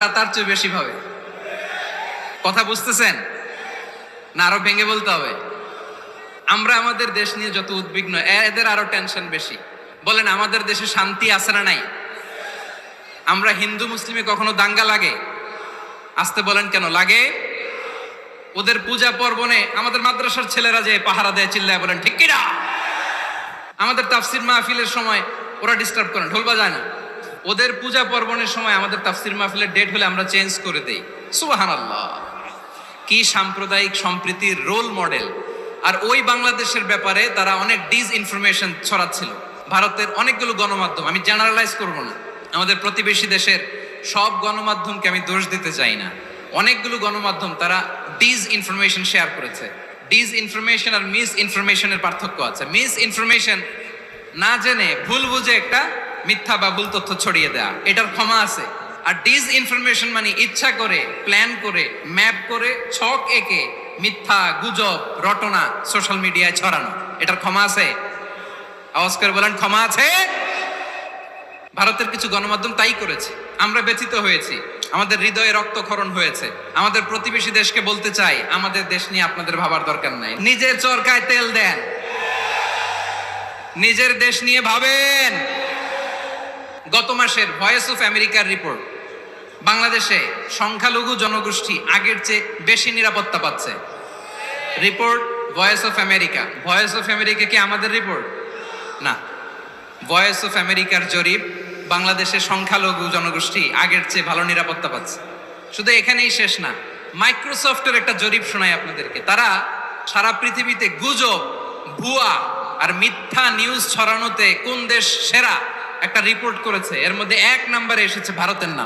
তার চেয়ে বেশি ভাবে। কথা বুঝতেছেন না? আরো ভেঙে বলতে হবে। আমরা আমাদের দেশ নিয়ে যত উদ্বিগ্ন, এদের আরো টেনশন বেশি। বলেন, আমাদের দেশে শান্তি আছে না নাই? আমরা হিন্দু মুসলিমে কখনো দাঙ্গা লাগে? আসতে বলেন, কেন লাগে? ওদের পূজা পর্বণে আমাদের মাদ্রাসার ছেলেরা যে পাহারা দেয়, চিল্লায় বলেন ঠিক কিনা? আমাদের তাফসির মাহফিলের সময় ওরা ডিস্টার্ব করেন, ঢোল বাজায় না। ওদের পূজা পর্বণের সময় আমাদের তাফসির মাহফিলের ডেট হলে আমরা চেঞ্জ করে দেই। সুবহানাল্লাহ! কি সাম্প্রদায়িক সম্প্রীতির রোল মডেল। আর ওই বাংলাদেশের ব্যাপারে তারা অনেক ডিসইনফরমেশন ছড়াচ্ছিল। ভারতের অনেকগুলো গণমাধ্যম, আমি জেনারেলাইজ করব না, আমাদের প্রতিবেশী দেশের সব গণমাধ্যমকে আমি দোষ দিতে চাই না, অনেকগুলো গণমাধ্যম তারা ডিসইনফরমেশন শেয়ার করেছে। ডিসইনফরমেশন আর মিস ইনফরমেশনের পার্থক্য আছে। মিস ইনফরমেশন না জেনে ভুল বুঝে একটা মিথ্যা বা ভুল তথ্য ছড়িয়ে দেয়া, এটার ক্ষমা আছে। আর ডিসইনফরমেশন মানে ইচ্ছা করে, প্ল্যান করে, ম্যাপ করে, ছক এঁকে মিথ্যা, গুজব, রটনা সোশ্যাল মিডিয়ায় ছড়ানো, এটার ক্ষমা আছে? আওয়াজ করে বলেন, ক্ষমা আছে? ভারতের কিছু গণমাধ্যম তাই করেছে। আমরা ব্যথিত হয়েছি, আমাদের হৃদয়ে রক্তক্ষরণ হয়েছে। আমাদের প্রতিবেশী দেশকে বলতে চাই, আমাদের দেশ নিয়ে আপনাদের ভাবার দরকার নাই। নিজের চরকায় তেল দেন, নিজের দেশ নিয়ে ভাবেন। গত মাসের ভয়েস অফ আমেরিকার রিপোর্ট, বাংলাদেশে সংখ্যালঘু জনগোষ্ঠী আগের চেয়ে বেশি নিরাপত্তা পাচ্ছে। Report voice of America. Voice of America কি আমাদের রিপোর্ট? না, ভয়েস অফ আমেরিকার জরিপ, বাংলাদেশের সংখ্যালঘু জনগোষ্ঠী আগের চেয়ে ভালো নিরাপত্তা পাচ্ছে। শুধু এখানেই শেষ না, মাইক্রোসফটের একটা জরিপ শোনাই আপনাদেরকে। তারা সারা পৃথিবীতে গুজব, ভুয়া আর মিথ্যা নিউজ ছড়ানোতে কোন দেশ সেরা একটা রিপোর্ট করেছে, এর মধ্যে 1 নম্বরে এসেছে ভারতের নাম।